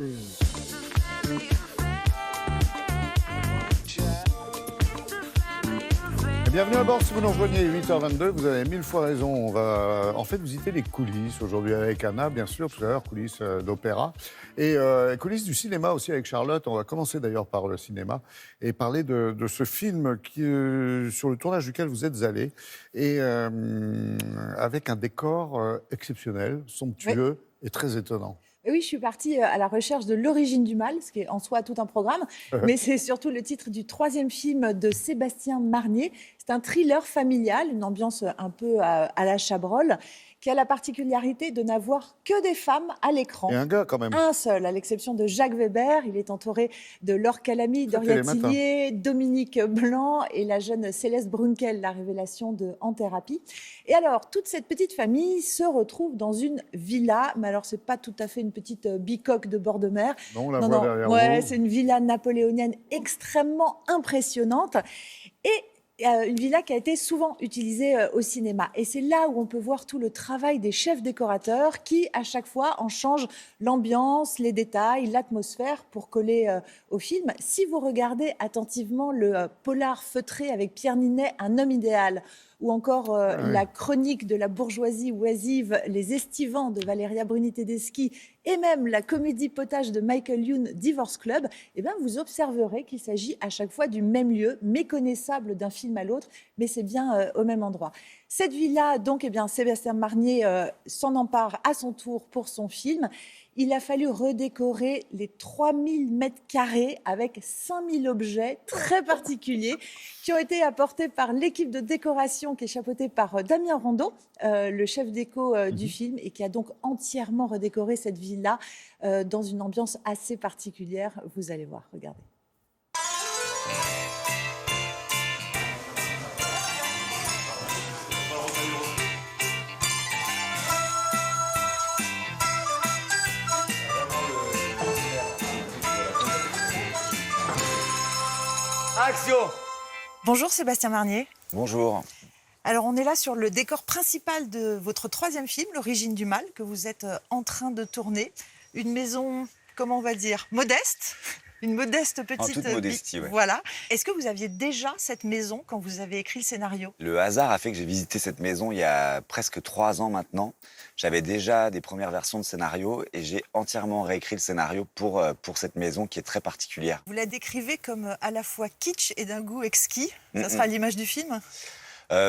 Bienvenue à bord, si vous nous rejoignez 8h22, vous avez 1000 fois raison. On va en fait visiter les coulisses aujourd'hui avec Anna, bien sûr, tout à l'heure, coulisses d'opéra. Et coulisses du cinéma aussi avec Charlotte. On va commencer d'ailleurs par le cinéma et parler de ce film sur le tournage duquel vous êtes allés. Et avec un décor exceptionnel, somptueux et très étonnant. Et oui, je suis partie à la recherche de l'origine du mal, ce qui est en soi tout un programme, mais c'est surtout le titre du 3e film de Sébastien Marnier. C'est un thriller familial, une ambiance un peu à la Chabrol, qui a la particularité de n'avoir que des femmes à l'écran. Et un gars quand même. Un seul, à l'exception de Jacques Weber. Il est entouré de Laure Calamy, Doria Tillier, Dominique Blanc et la jeune Céleste Brunkel, la révélation de En Thérapie. Et alors, toute cette petite famille se retrouve dans une villa, mais alors c'est pas tout à fait une petite bicoque de bord de mer. Non, on la voit derrière vous. C'est une villa napoléonienne extrêmement impressionnante. Et une villa qui a été souvent utilisée au cinéma. Et c'est là où on peut voir tout le travail des chefs décorateurs qui, à chaque fois, en changent l'ambiance, les détails, l'atmosphère pour coller au film. Si vous regardez attentivement le polar feutré avec Pierre Ninet, Un homme idéal, ou encore la chronique de la bourgeoisie oisive, Les Estivants de Valéria Bruni-Tedeschi, et même la comédie potage de Michael Youn, Divorce Club, eh bien, vous observerez qu'il s'agit à chaque fois du même lieu, méconnaissable d'un film à l'autre, mais c'est bien au même endroit. Cette villa, donc, eh bien, Sébastien Marnier s'en empare à son tour pour son film. Il a fallu redécorer les 3000 mètres carrés avec 5000 objets très particuliers qui ont été apportés par l'équipe de décoration qui est chapeautée par Damien Rondeau, le chef déco du film, et qui a donc entièrement redécoré cette villa dans une ambiance assez particulière. Vous allez voir, regardez. Action! Bonjour Sébastien Marnier. Bonjour. Alors on est là sur le décor principal de votre 3e film, L'origine du mal, que vous êtes en train de tourner. Une maison, comment on va dire, modeste. Une modeste petite... En toute modestie, oui. Voilà. Est-ce que vous aviez déjà cette maison quand vous avez écrit le scénario? Le hasard a fait que j'ai visité cette maison il y a presque 3 ans maintenant. J'avais déjà des premières versions de scénario et j'ai entièrement réécrit le scénario pour cette maison qui est très particulière. Vous la décrivez comme à la fois kitsch et d'un goût exquis. Ça sera l'image du film?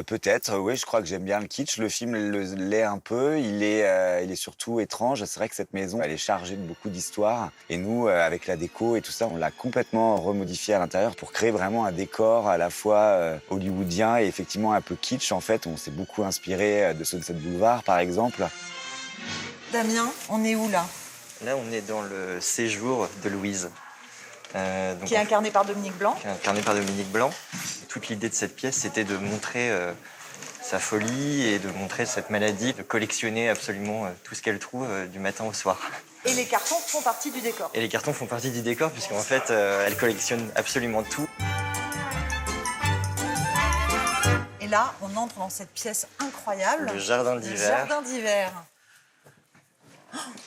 Peut-être, oui, je crois que j'aime bien le kitsch. Le film l'est un peu, il est surtout étrange. C'est vrai que cette maison, elle est chargée de beaucoup d'histoires. Et nous, avec la déco et tout ça, on l'a complètement remodifié à l'intérieur pour créer vraiment un décor à la fois hollywoodien et effectivement un peu kitsch. En fait, on s'est beaucoup inspiré de Sunset Boulevard, par exemple. Damien, on est où là? Là, on est dans le séjour de Louise. Qui est incarné par Dominique Blanc. Qui est incarné par Dominique Blanc. Toute l'idée de cette pièce, c'était de montrer sa folie et de montrer cette maladie, de collectionner absolument tout ce qu'elle trouve du matin au soir. Et les cartons font partie du décor. Et les cartons font partie du décor, puisqu'en fait, elle collectionne absolument tout. Et là, on entre dans cette pièce incroyable. Le jardin d'hiver. Le jardin d'hiver.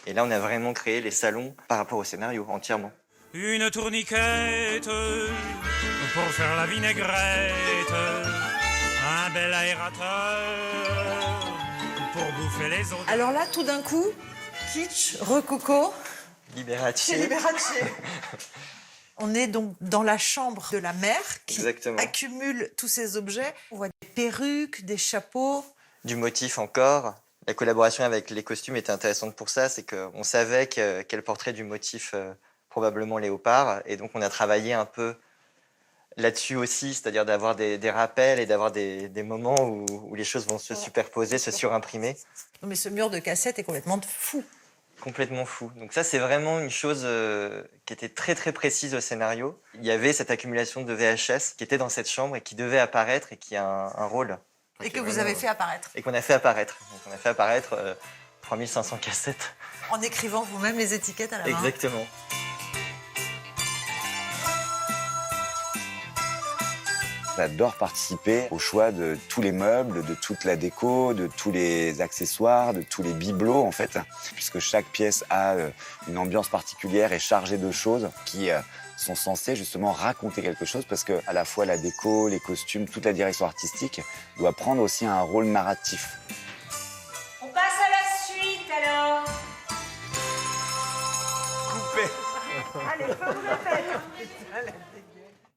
Et là, on a vraiment créé les salons par rapport au scénario, entièrement. Une tourniquette pour faire la vinaigrette, un bel aérateur pour bouffer les autres. Alors là, tout d'un coup, kitsch, rococo, Liberace. On est donc dans la chambre de la mère qui Exactement. accumule tous ces objets. On voit des perruques, des chapeaux. Du motif encore. La collaboration avec les costumes était intéressante pour ça, c'est qu'on savait qu'elle porterait du motif probablement léopard, et donc on a travaillé un peu là-dessus aussi, c'est-à-dire d'avoir des rappels et d'avoir des moments où les choses vont se superposer, se surimprimer. Non mais ce mur de cassette est complètement fou. Complètement fou. Donc ça, c'est vraiment une chose qui était très très précise au scénario. Il y avait cette accumulation de VHS qui était dans cette chambre et qui devait apparaître et qui a un rôle. Et que vous avez fait apparaître. Et qu'on a fait apparaître. Donc on a fait apparaître 3500 cassettes. En écrivant vous-même les étiquettes à la main. Exactement. J'adore participer au choix de tous les meubles, de toute la déco, de tous les accessoires, de tous les bibelots en fait, puisque chaque pièce a une ambiance particulière et chargée de choses qui sont censées justement raconter quelque chose, parce que à la fois la déco, les costumes, toute la direction artistique doit prendre aussi un rôle narratif. On passe à la suite alors.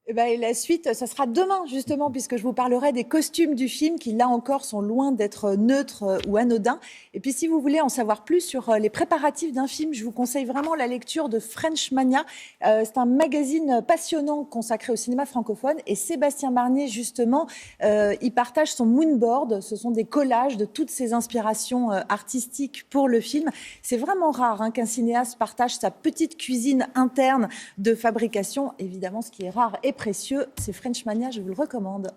Eh ben, et la suite, ça sera demain, justement, puisque je vous parlerai des costumes du film qui, là encore, sont loin d'être neutres ou anodins. Et puis, si vous voulez en savoir plus sur les préparatifs d'un film, je vous conseille vraiment la lecture de French Mania. C'est un magazine passionnant consacré au cinéma francophone. Et Sébastien Marnier, justement, il partage son moonboard. Ce sont des collages de toutes ses inspirations artistiques pour le film. C'est vraiment rare qu'un cinéaste partage sa petite cuisine interne de fabrication. Évidemment, ce qui est rare et précieux, c'est French Mania, je vous le recommande.